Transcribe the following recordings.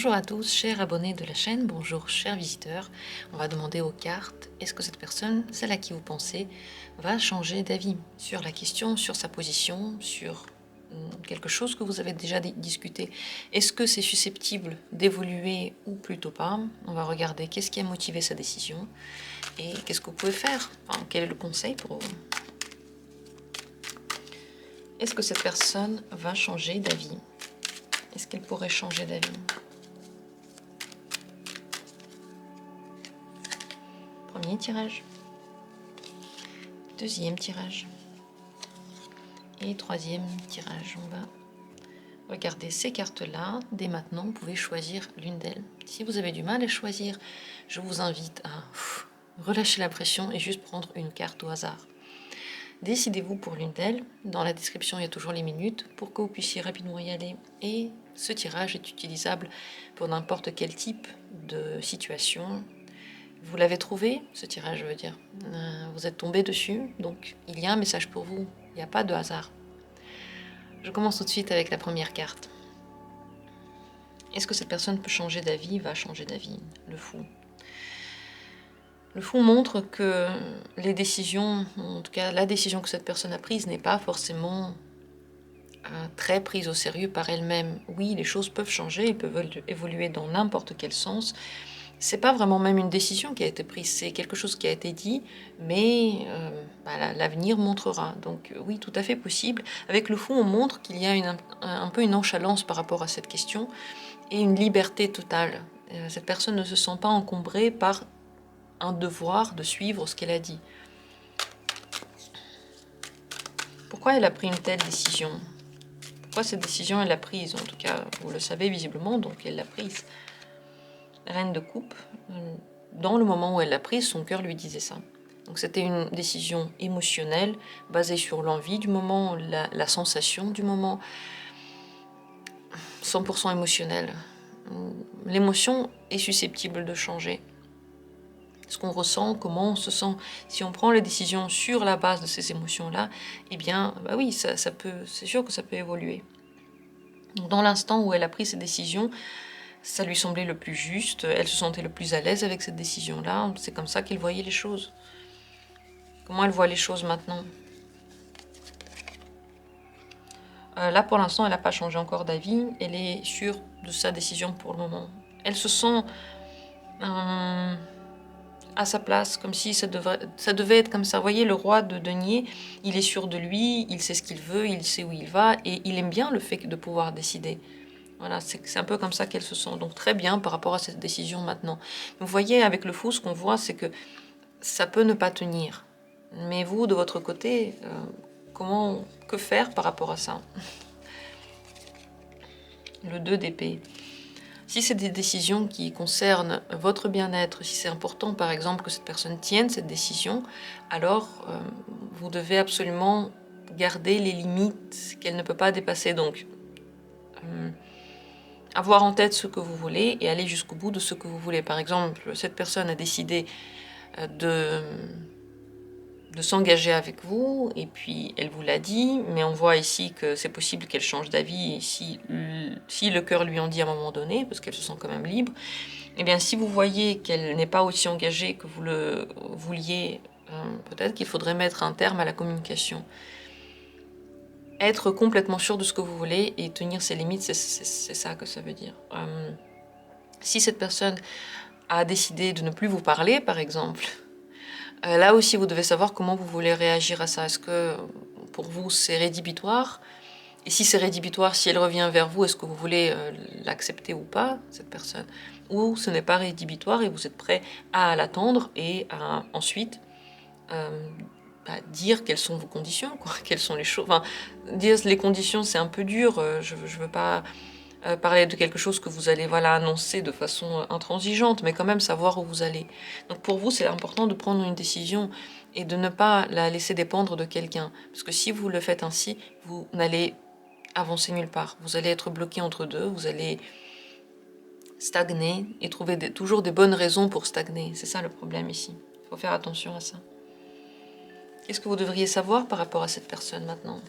Bonjour à tous, chers abonnés de la chaîne, bonjour chers visiteurs. On va demander aux cartes, est-ce que cette personne, celle à qui vous pensez, va changer d'avis sur la question, sur sa position, sur quelque chose que vous avez déjà discuté. Est-ce que c'est susceptible d'évoluer ou plutôt pas? On va regarder qu'est-ce qui a motivé sa décision et qu'est-ce que vous pouvez faire. Enfin, quel est le conseil pour vous? Est-ce que cette personne va changer d'avis? Est-ce qu'elle pourrait changer d'avis? Premier tirage, deuxième tirage et troisième tirage. On va regarder ces cartes-là. Dès maintenant, vous pouvez choisir l'une d'elles. Si vous avez du mal à choisir, je vous invite à relâcher la pression et juste prendre une carte au hasard. Décidez-vous pour l'une d'elles. Dans la description, il y a toujours les minutes pour que vous puissiez rapidement y aller. Et ce tirage est utilisable pour n'importe quel type de situation. Vous l'avez trouvé, ce tirage, je veux dire. Vous êtes tombé dessus, donc il y a un message pour vous. Il n'y a pas de hasard. Je commence tout de suite avec la première carte. Est-ce que cette personne peut changer d'avis, va changer d'avis? Le fou. Le fou montre que les décisions, en tout cas la décision que cette personne a prise n'est pas forcément très prise au sérieux par elle-même. Oui, les choses peuvent changer, elles peuvent évoluer dans n'importe quel sens. C'est pas vraiment même une décision qui a été prise, c'est quelque chose qui a été dit, mais l'avenir montrera. Donc oui, tout à fait possible. Avec le fond, on montre qu'il y a un peu une nonchalance par rapport à cette question et une liberté totale. Cette personne ne se sent pas encombrée par un devoir de suivre ce qu'elle a dit. Pourquoi elle a pris une telle décision? Pourquoi cette décision elle l'a prise? En tout cas, vous le savez visiblement, donc elle l'a prise. Reine de coupe, dans le moment où elle l'a prise, son cœur lui disait ça. Donc c'était une décision émotionnelle, basée sur l'envie du moment, la sensation du moment, 100% émotionnelle. L'émotion est susceptible de changer. Ce qu'on ressent, comment on se sent. Si on prend les décisions sur la base de ces émotions-là, eh bien, bah oui, c'est sûr que ça peut évoluer. Donc, dans l'instant où elle a pris ces décisions, ça lui semblait le plus juste, elle se sentait le plus à l'aise avec cette décision-là, c'est comme ça qu'elle voyait les choses. Comment elle voit les choses maintenant? Là, pour l'instant, elle n'a pas changé encore d'avis, elle est sûre de sa décision pour le moment. Elle se sent à sa place, comme si ça devait être comme ça. Vous voyez, le roi de denier, il est sûr de lui, il sait ce qu'il veut, il sait où il va, et il aime bien le fait de pouvoir décider. Voilà, c'est un peu comme ça qu'elle se sent. Donc très bien par rapport à cette décision maintenant. Vous voyez, avec le fou, ce qu'on voit, c'est que ça peut ne pas tenir. Mais vous, de votre côté, que faire par rapport à ça? Le 2 d'épée. Si c'est des décisions qui concernent votre bien-être, si c'est important par exemple que cette personne tienne cette décision, alors vous devez absolument garder les limites qu'elle ne peut pas dépasser. Donc, avoir en tête ce que vous voulez et aller jusqu'au bout de ce que vous voulez. Par exemple, cette personne a décidé de s'engager avec vous, et puis elle vous l'a dit, mais on voit ici que c'est possible qu'elle change d'avis si le cœur lui en dit à un moment donné, parce qu'elle se sent quand même libre. Eh bien, si vous voyez qu'elle n'est pas aussi engagée que vous le vouliez, peut-être qu'il faudrait mettre un terme à la communication. Être complètement sûr de ce que vous voulez et tenir ses limites, c'est ça que ça veut dire. Si cette personne a décidé de ne plus vous parler, par exemple, là aussi, vous devez savoir comment vous voulez réagir à ça. Est-ce que pour vous, c'est rédhibitoire? Et si c'est rédhibitoire, si elle revient vers vous, est-ce que vous voulez l'accepter ou pas, cette personne? Ou ce n'est pas rédhibitoire et vous êtes prêt à l'attendre et à ensuite dire quelles sont vos conditions, quoi, quelles sont les choses. Enfin, dire les conditions, c'est un peu dur. Je ne veux pas parler de quelque chose que vous allez annoncer de façon intransigeante, mais quand même savoir où vous allez. Donc pour vous, c'est important de prendre une décision et de ne pas la laisser dépendre de quelqu'un. Parce que si vous le faites ainsi, vous n'allez avancer nulle part. Vous allez être bloqué entre deux, vous allez stagner et trouver toujours des bonnes raisons pour stagner. C'est ça le problème ici. Il faut faire attention à ça. Qu'est-ce que vous devriez savoir par rapport à cette personne maintenant?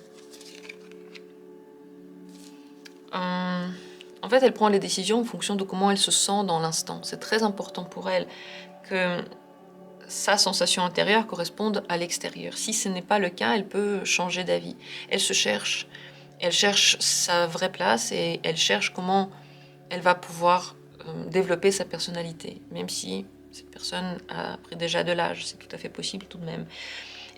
En fait, elle prend les décisions en fonction de comment elle se sent dans l'instant. C'est très important pour elle que sa sensation intérieure corresponde à l'extérieur. Si ce n'est pas le cas, elle peut changer d'avis. Elle se cherche. Elle cherche sa vraie place et elle cherche comment elle va pouvoir développer sa personnalité, même si cette personne a pris déjà de l'âge, c'est tout à fait possible tout de même.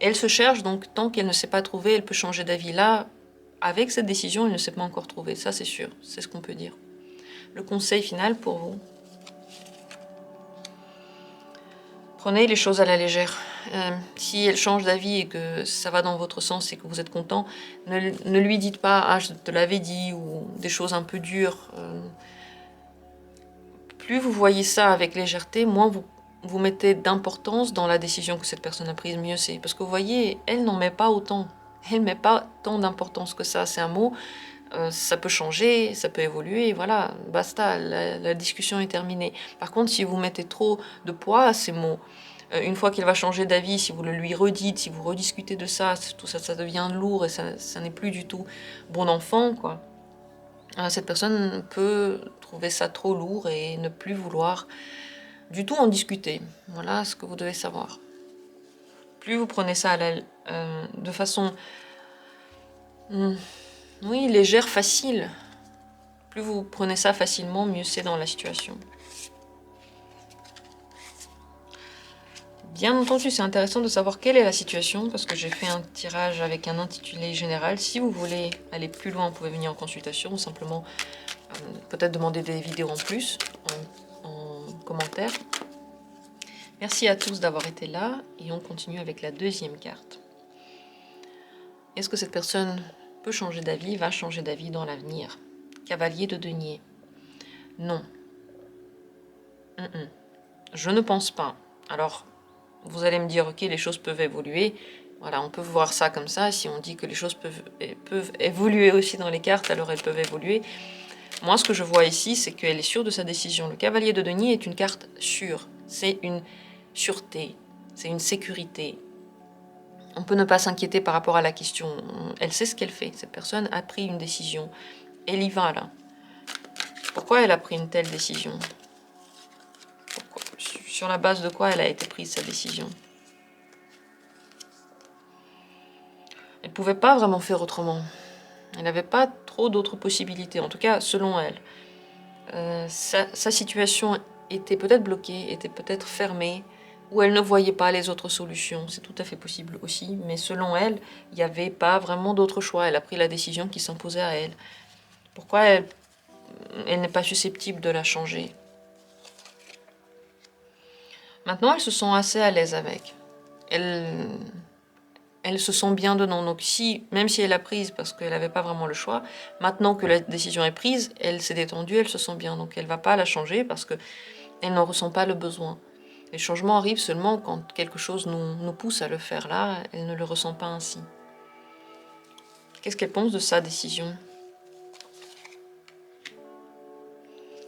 Elle se cherche, donc tant qu'elle ne s'est pas trouvée, elle peut changer d'avis. Là, avec cette décision, elle ne s'est pas encore trouvée, ça c'est sûr, c'est ce qu'on peut dire. Le conseil final pour vous: prenez les choses à la légère. Si elle change d'avis et que ça va dans votre sens et que vous êtes content, ne lui dites pas « Ah, je te l'avais dit » ou des choses un peu dures. Plus vous voyez ça avec légèreté, moins vous mettez d'importance dans la décision que cette personne a prise, mieux c'est. Parce que vous voyez, elle n'en met pas autant. Elle ne met pas tant d'importance que ça. C'est un mot, ça peut changer, ça peut évoluer, voilà, basta, la discussion est terminée. Par contre, si vous mettez trop de poids à ces mots, une fois qu'il va changer d'avis, si vous le lui redites, si vous rediscutez de ça, tout ça, ça devient lourd et ça n'est plus du tout bon enfant, quoi. Cette personne peut trouver ça trop lourd et ne plus vouloir du tout en discuter. Voilà ce que vous devez savoir. Plus vous prenez ça de façon oui, légère, facile, plus vous prenez ça facilement, mieux c'est dans la situation. Bien entendu, c'est intéressant de savoir quelle est la situation, parce que j'ai fait un tirage avec un intitulé général. Si vous voulez aller plus loin, vous pouvez venir en consultation, ou simplement peut-être demander des vidéos en plus, en commentaire. Merci à tous d'avoir été là, et on continue avec la deuxième carte. Est-ce que cette personne peut changer d'avis, va changer d'avis dans l'avenir? Cavalier de denier. Non. Je ne pense pas. Alors, vous allez me dire, ok, les choses peuvent évoluer. Voilà, on peut voir ça comme ça. Si on dit que les choses peuvent évoluer aussi dans les cartes, alors elles peuvent évoluer. Moi, ce que je vois ici, c'est qu'elle est sûre de sa décision. Le cavalier de denier est une carte sûre. C'est une sûreté, c'est une sécurité. On peut ne pas s'inquiéter par rapport à la question. Elle sait ce qu'elle fait. Cette personne a pris une décision. Elle y va, là. Pourquoi elle a pris une telle décision? Sur la base de quoi elle a été prise, sa décision? Elle ne pouvait pas vraiment faire autrement. Elle n'avait pas trop d'autres possibilités, en tout cas selon elle. Sa situation était peut-être bloquée, était peut-être fermée, ou elle ne voyait pas les autres solutions. C'est tout à fait possible aussi, mais selon elle, il n'y avait pas vraiment d'autre choix. Elle a pris la décision qui s'imposait à elle. Pourquoi elle n'est pas susceptible de la changer? Maintenant, elle se sent assez à l'aise avec. Elle se sent bien dedans. Donc même si elle a prise parce qu'elle n'avait pas vraiment le choix, maintenant que la décision est prise, elle s'est détendue, elle se sent bien. Donc elle ne va pas la changer parce qu'elle n'en ressent pas le besoin. Les changements arrivent seulement quand quelque chose nous pousse à le faire. Là, elle ne le ressent pas ainsi. Qu'est-ce qu'elle pense de sa décision?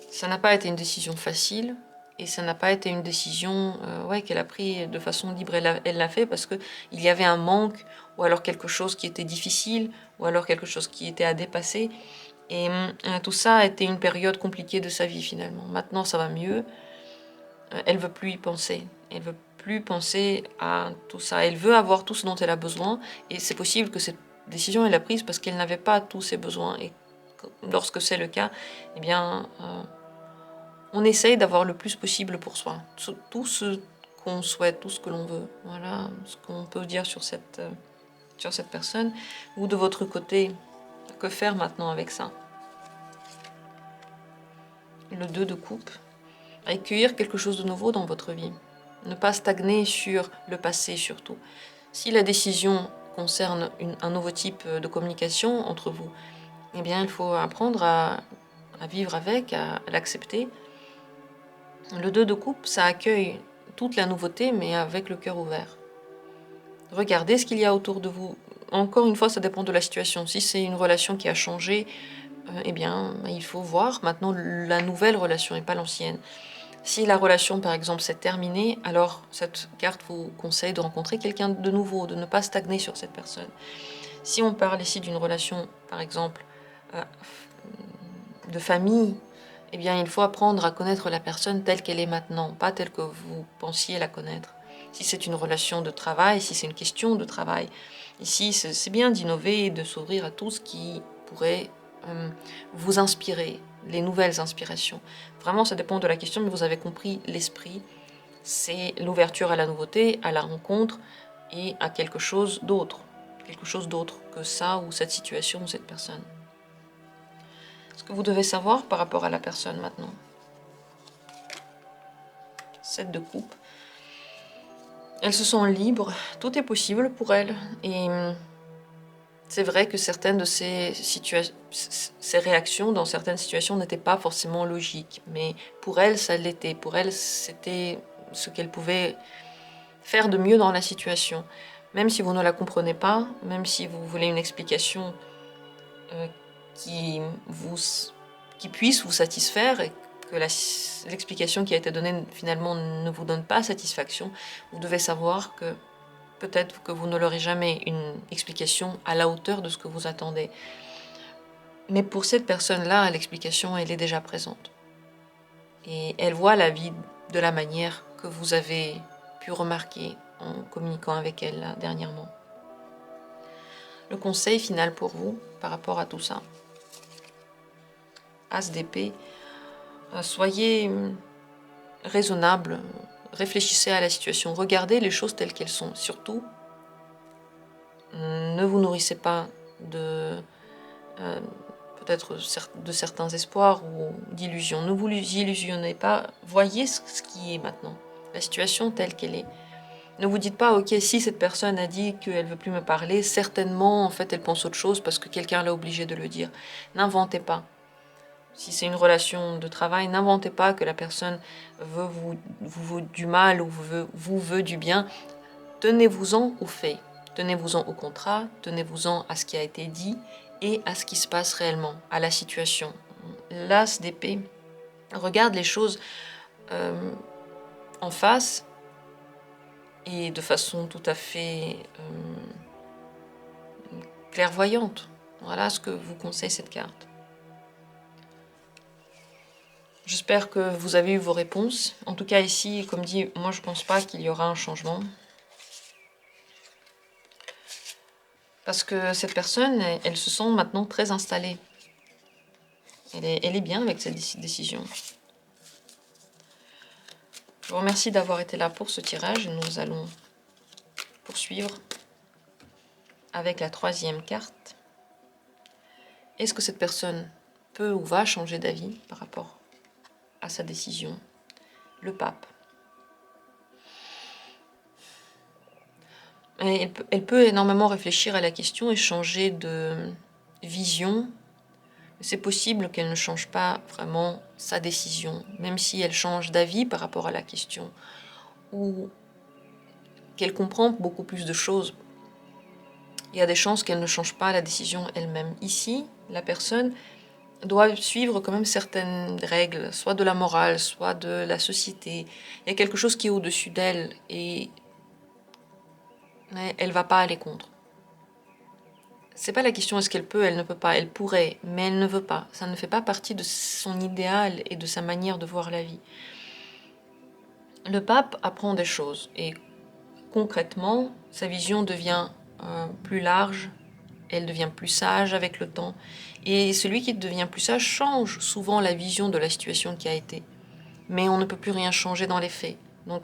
Ça n'a pas été une décision facile. Et ça n'a pas été une décision qu'elle a prise de façon libre. Elle l'a fait parce qu'il y avait un manque, ou alors quelque chose qui était difficile, ou alors quelque chose qui était à dépasser. Et tout ça a été une période compliquée de sa vie finalement. Maintenant ça va mieux. Elle ne veut plus y penser. Elle ne veut plus penser à tout ça. Elle veut avoir tout ce dont elle a besoin. Et c'est possible que cette décision elle l'a prise parce qu'elle n'avait pas tous ses besoins. Et lorsque c'est le cas, eh bien... on essaye d'avoir le plus possible pour soi. Tout ce qu'on souhaite, tout ce que l'on veut. Voilà ce qu'on peut dire sur cette personne. Ou de votre côté, que faire maintenant avec ça? Le 2 de coupe. Accueillir quelque chose de nouveau dans votre vie. Ne pas stagner sur le passé surtout. Si la décision concerne un nouveau type de communication entre vous, eh bien il faut apprendre à vivre avec, à l'accepter. Le 2 de coupe, ça accueille toute la nouveauté, mais avec le cœur ouvert. Regardez ce qu'il y a autour de vous. Encore une fois, ça dépend de la situation. Si c'est une relation qui a changé, eh bien, il faut voir maintenant la nouvelle relation et pas l'ancienne. Si la relation, par exemple, s'est terminée, alors cette carte vous conseille de rencontrer quelqu'un de nouveau, de ne pas stagner sur cette personne. Si on parle ici d'une relation, par exemple, de famille, eh bien, il faut apprendre à connaître la personne telle qu'elle est maintenant, pas telle que vous pensiez la connaître. Si c'est une relation de travail, si c'est une question de travail, ici, c'est bien d'innover et de s'ouvrir à tout ce qui pourrait vous inspirer, les nouvelles inspirations. Vraiment, ça dépend de la question, mais vous avez compris l'esprit. C'est l'ouverture à la nouveauté, à la rencontre et à quelque chose d'autre que ça ou cette situation ou cette personne. Ce que vous devez savoir par rapport à la personne maintenant. 7 de coupe. Elles se sentent libres, tout est possible pour elles. Et c'est vrai que certaines de ces réactions dans certaines situations n'étaient pas forcément logiques. Mais pour elles, ça l'était. Pour elles, c'était ce qu'elles pouvaient faire de mieux dans la situation. Même si vous ne la comprenez pas, même si vous voulez une explication qui puisse vous satisfaire et que l'explication qui a été donnée finalement ne vous donne pas satisfaction, vous devez savoir que peut-être que vous ne l'aurez jamais une explication à la hauteur de ce que vous attendez. Mais pour cette personne-là, l'explication, elle est déjà présente. Et elle voit la vie de la manière que vous avez pu remarquer en communiquant avec elle là, dernièrement. Le conseil final pour vous par rapport à tout ça. As d'épée, soyez raisonnable, réfléchissez à la situation, regardez les choses telles qu'elles sont. Surtout, ne vous nourrissez pas de peut-être de certains espoirs ou d'illusions. Ne vous illusionnez pas, voyez ce qui est maintenant, la situation telle qu'elle est. Ne vous dites pas, ok, si cette personne a dit qu'elle ne veut plus me parler, certainement, en fait, elle pense autre chose parce que quelqu'un l'a obligée de le dire. N'inventez pas. Si c'est une relation de travail, n'inventez pas que la personne veut vous du mal ou vous veut du bien. Tenez-vous-en aux faits, tenez-vous-en au contrat, tenez-vous-en à ce qui a été dit et à ce qui se passe réellement, à la situation. L'as d'épée regarde les choses en face et de façon tout à fait clairvoyante. Voilà ce que vous conseille cette carte. J'espère que vous avez eu vos réponses. En tout cas ici, comme dit, moi je ne pense pas qu'il y aura un changement. Parce que cette personne, elle se sent maintenant très installée. Elle est bien avec cette décision. Je vous remercie d'avoir été là pour ce tirage. Nous allons poursuivre avec la 3e carte. Est-ce que cette personne peut ou va changer d'avis par rapport à sa décision? Le pape. Elle peut énormément réfléchir à la question et changer de vision. C'est possible qu'elle ne change pas vraiment sa décision, même si elle change d'avis par rapport à la question, ou qu'elle comprend beaucoup plus de choses. Il y a des chances qu'elle ne change pas la décision elle-même. Ici, la personne doit suivre quand même certaines règles, soit de la morale, soit de la société. Il y a quelque chose qui est au-dessus d'elle et elle ne va pas aller contre. C'est pas la question est-ce qu'elle peut, elle ne peut pas, elle pourrait, mais elle ne veut pas. Ça ne fait pas partie de son idéal et de sa manière de voir la vie. Le pape apprend des choses et concrètement, sa vision devient plus large, elle devient plus sage avec le temps. Et celui qui devient plus sage change souvent la vision de la situation qui a été. Mais on ne peut plus rien changer dans les faits. Donc,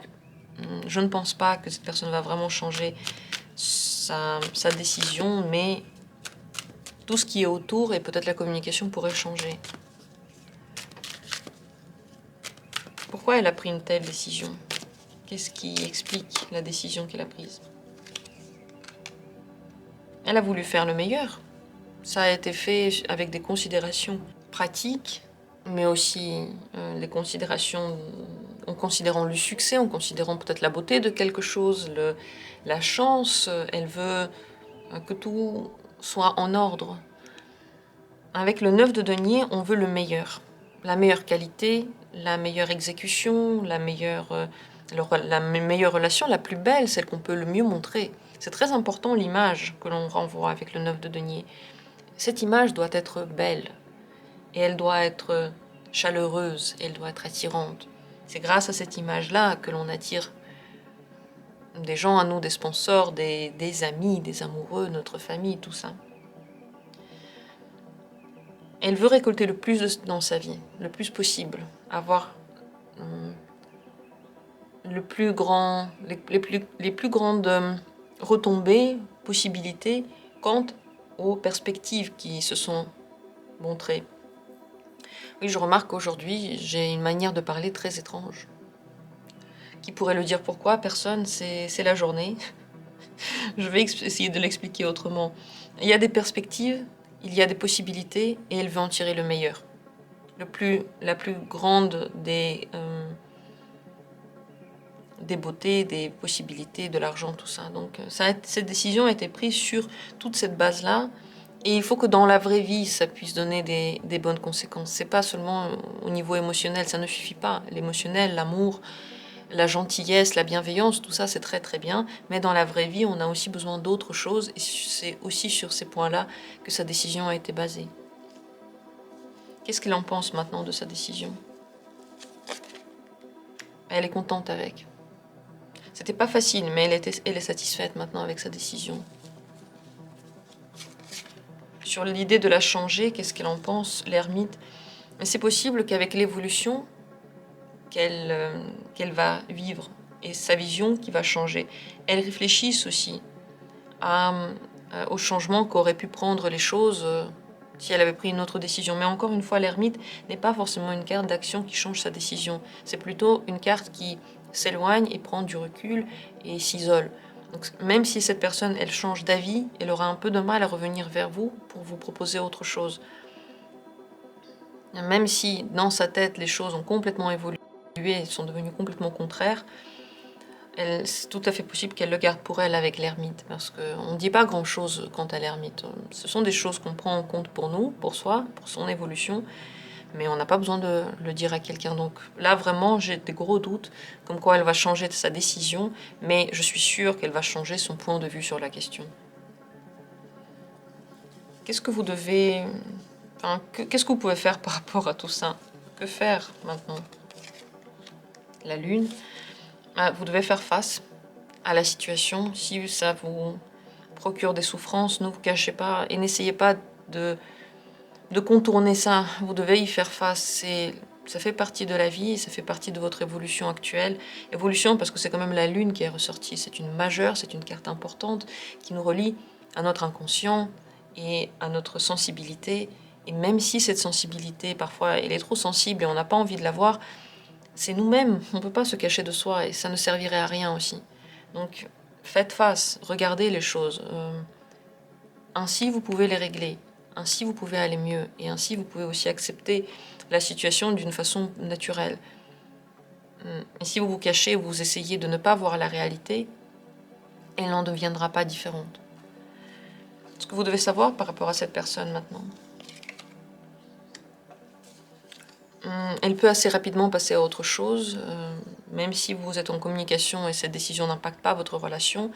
je ne pense pas que cette personne va vraiment changer sa décision, mais tout ce qui est autour et peut-être la communication pourrait changer. Pourquoi elle a pris une telle décision? Qu'est-ce qui explique la décision qu'elle a prise? Elle a voulu faire le meilleur. Ça a été fait avec des considérations pratiques, mais aussi les considérations en considérant le succès, en considérant peut-être la beauté de quelque chose, la chance. Elle veut que tout soit en ordre. Avec le 9 de denier, on veut le meilleur. La meilleure qualité, la meilleure exécution, la meilleure relation, la plus belle, celle qu'on peut le mieux montrer. C'est très important l'image que l'on renvoie avec le 9 de denier. Cette image doit être belle. et elle doit être chaleureuse, elle doit être attirante. C'est grâce à cette image-là que l'on attire des gens à nous, des sponsors, des amis, des amoureux, notre famille, tout ça. Elle veut récolter le plus dans sa vie, le plus possible, avoir le plus grand, les plus grandes retombées, possibilités quant aux perspectives qui se sont montrées. Oui, je remarque qu'aujourd'hui, j'ai une manière de parler très étrange. Qui pourrait le dire pourquoi? Personne, c'est la journée. Je vais essayer de l'expliquer autrement. Il y a des perspectives, il y a des possibilités, et elle veut en tirer le meilleur. La plus grande des beautés, des possibilités, de l'argent, tout ça. Donc cette décision a été prise sur toute cette base-là, et il faut que dans la vraie vie, ça puisse donner des bonnes conséquences. C'est pas seulement au niveau émotionnel, ça ne suffit pas. L'émotionnel, l'amour, la gentillesse, la bienveillance, tout ça c'est très très bien, mais dans la vraie vie, on a aussi besoin d'autres choses, et c'est aussi sur ces points-là que sa décision a été basée. Qu'est-ce qu'elle en pense maintenant de sa décision? Elle est contente avec. C'était pas facile, mais elle est satisfaite maintenant avec sa décision. Sur l'idée de la changer, qu'est-ce qu'elle en pense, l'ermite? Mais c'est possible qu'avec l'évolution qu'elle va vivre et sa vision qui va changer, elle réfléchisse aussi au changement qu'auraient pu prendre les choses si elle avait pris une autre décision. Mais encore une fois, l'ermite n'est pas forcément une carte d'action qui change sa décision. C'est plutôt une carte qui s'éloigne et prend du recul et s'isole. Donc, même si cette personne, elle change d'avis, elle aura un peu de mal à revenir vers vous pour vous proposer autre chose. Même si dans sa tête, les choses ont complètement évolué et sont devenues complètement contraires, c'est tout à fait possible qu'elle le garde pour elle avec l'ermite, parce qu'on ne dit pas grand-chose quant à l'ermite. Ce sont des choses qu'on prend en compte pour nous, pour soi, pour son évolution, mais on n'a pas besoin de le dire à quelqu'un. Donc là, vraiment, j'ai des gros doutes, comme quoi elle va changer sa décision, mais je suis sûre qu'elle va changer son point de vue sur la question. Qu'est-ce que vous devez... Enfin, qu'est-ce que vous pouvez faire par rapport à tout ça? Que faire maintenant? La lune, vous devez faire face à la situation. Si ça vous procure des souffrances, ne vous cachez pas et n'essayez pas de contourner ça. Vous devez y faire face. Ça fait partie de la vie, ça fait partie de votre évolution actuelle. Évolution parce que c'est quand même la lune qui est ressortie. C'est une majeure, c'est une carte importante qui nous relie à notre inconscient et à notre sensibilité. Et même si cette sensibilité, parfois, elle est trop sensible et on n'a pas envie de la voir, c'est nous-mêmes. On ne peut pas se cacher de soi et ça ne servirait à rien aussi. Donc, faites face, regardez les choses. Ainsi, vous pouvez les régler. Ainsi, vous pouvez aller mieux. Et ainsi, vous pouvez aussi accepter la situation d'une façon naturelle. Et si vous vous cachez, vous essayez de ne pas voir la réalité, elle n'en deviendra pas différente. Ce que vous devez savoir par rapport à cette personne maintenant, elle peut assez rapidement passer à autre chose, même si vous êtes en communication et cette décision n'impacte pas votre relation,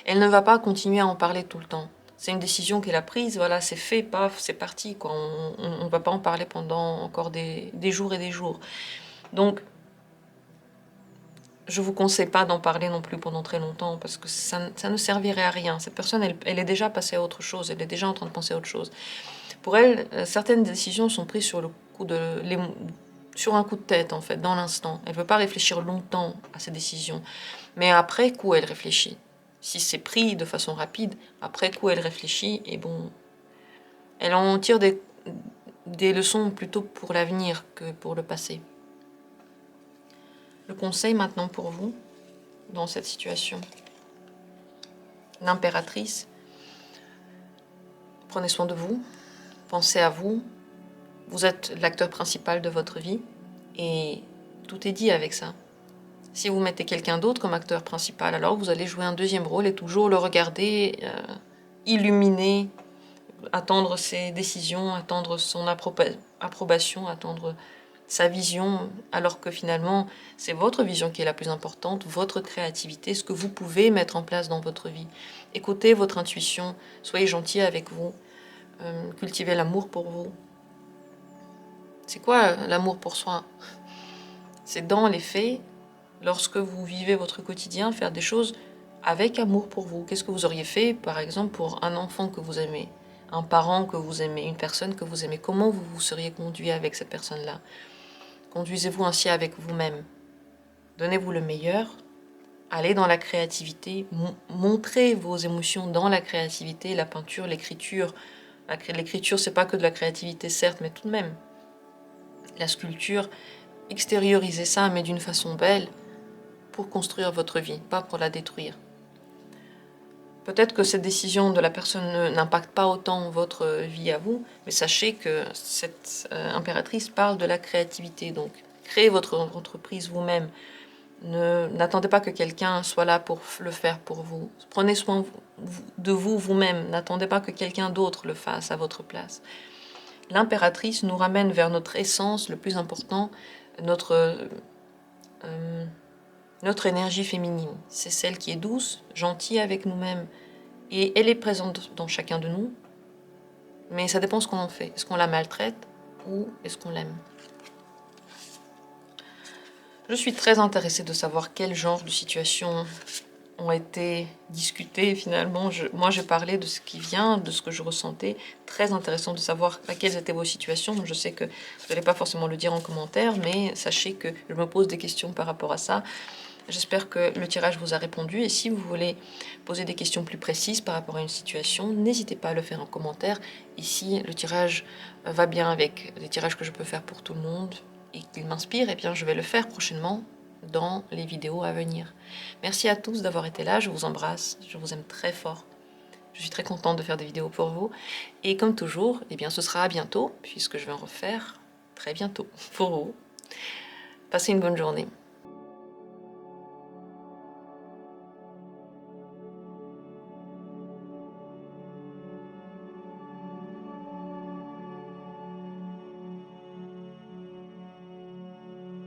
elle ne va pas continuer à en parler tout le temps. C'est une décision qu'elle a prise, voilà, c'est fait, paf, c'est parti, quoi. On ne va pas en parler pendant encore des jours et des jours. Donc, je ne vous conseille pas d'en parler non plus pendant très longtemps, parce que ça ne servirait à rien. Cette personne, elle est déjà passée à autre chose, elle est déjà en train de penser à autre chose. Pour elle, certaines décisions sont prises sur le coup sur un coup de tête, en fait, dans l'instant. Elle ne veut pas réfléchir longtemps à ses décisions. Mais après coup, elle réfléchit. Si c'est pris de façon rapide, après coup, elle réfléchit et bon, elle en tire des leçons plutôt pour l'avenir que pour le passé. Le conseil maintenant pour vous, dans cette situation, l'impératrice, prenez soin de vous, pensez à vous, vous êtes l'acteur principal de votre vie et tout est dit avec ça. Si vous mettez quelqu'un d'autre comme acteur principal, alors vous allez jouer un deuxième rôle et toujours le regarder, illuminer, attendre ses décisions, attendre son approbation, attendre sa vision, alors que finalement, c'est votre vision qui est la plus importante, votre créativité, ce que vous pouvez mettre en place dans votre vie. Écoutez votre intuition, soyez gentil avec vous, cultivez l'amour pour vous. C'est quoi l'amour pour soi? C'est dans les faits, lorsque vous vivez votre quotidien, faire des choses avec amour pour vous. Qu'est-ce que vous auriez fait, par exemple, pour un enfant que vous aimez, un parent que vous aimez, une personne que vous aimez? Comment vous vous seriez conduit avec cette personne-là? Conduisez-vous ainsi avec vous-même. Donnez-vous le meilleur. Allez dans la créativité. Montrez vos émotions dans la créativité, la peinture, l'écriture. L'écriture, c'est pas que de la créativité, certes, mais tout de même. La sculpture, extériorisez ça, mais d'une façon belle, pour construire votre vie, pas pour la détruire. Peut-être que cette décision de la personne n'impacte pas autant votre vie à vous, mais sachez que cette impératrice parle de la créativité. Donc, créez votre entreprise vous-même. N'attendez pas que quelqu'un soit là pour le faire pour vous. Prenez soin de vous vous-même. N'attendez pas que quelqu'un d'autre le fasse à votre place. L'impératrice nous ramène vers notre essence, le plus important, notre énergie féminine. C'est celle qui est douce, gentille avec nous-mêmes. Et elle est présente dans chacun de nous. Mais ça dépend ce qu'on en fait. Est-ce qu'on la maltraite ou est-ce qu'on l'aime? Je suis très intéressée de savoir quel genre de situations ont été discutées finalement. Moi, j'ai parlé de ce qui vient, de ce que je ressentais. Très intéressant de savoir quelles étaient vos situations. Je sais que vous n'allez pas forcément le dire en commentaire, mais sachez que je me pose des questions par rapport à ça. J'espère que le tirage vous a répondu. Et si vous voulez poser des questions plus précises par rapport à une situation, n'hésitez pas à le faire en commentaire. Et si le tirage va bien avec les tirages que je peux faire pour tout le monde, et qu'il m'inspire, eh bien je vais le faire prochainement dans les vidéos à venir. Merci à tous d'avoir été là, je vous embrasse, je vous aime très fort. Je suis très contente de faire des vidéos pour vous. Et comme toujours, eh bien ce sera à bientôt, puisque je vais en refaire très bientôt pour vous. Passez une bonne journée.